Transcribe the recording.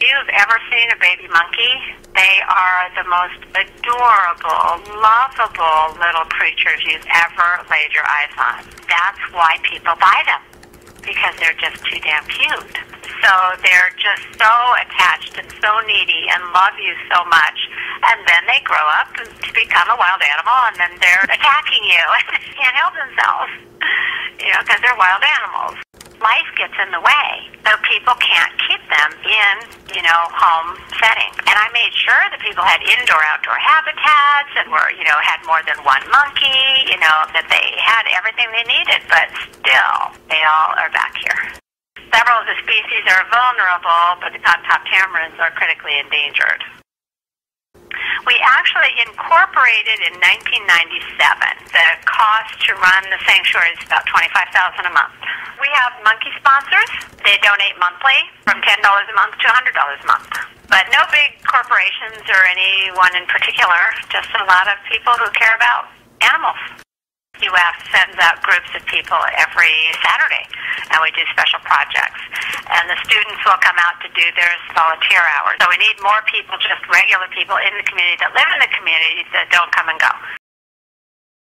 you've ever seen a baby monkey, they are the most adorable, lovable little creatures you've ever laid your eyes on. That's why people buy them, because they're just too damn cute. So they're just so attached and so needy and love you so much. And then they grow up to become a wild animal, and then they're attacking you and they can't help themselves, because they're wild animals. Life gets in the way, so people can't keep them in, home settings. And I made sure that people had indoor-outdoor habitats and had more than one monkey, that they had everything they needed, but still, they all are back here. Several of the species are vulnerable, but the top tamarins are critically endangered. We actually incorporated in 1997. The cost to run the sanctuary is about $25,000 a month. We have monkey sponsors. They donate monthly from $10 a month to $100 a month. But no big corporations or anyone in particular, just a lot of people who care about animals. UF sends out groups of people every Saturday, and we do special projects. And the students will come out to do their volunteer hours. So we need more people, just regular people in the community that live in the community that don't come and go.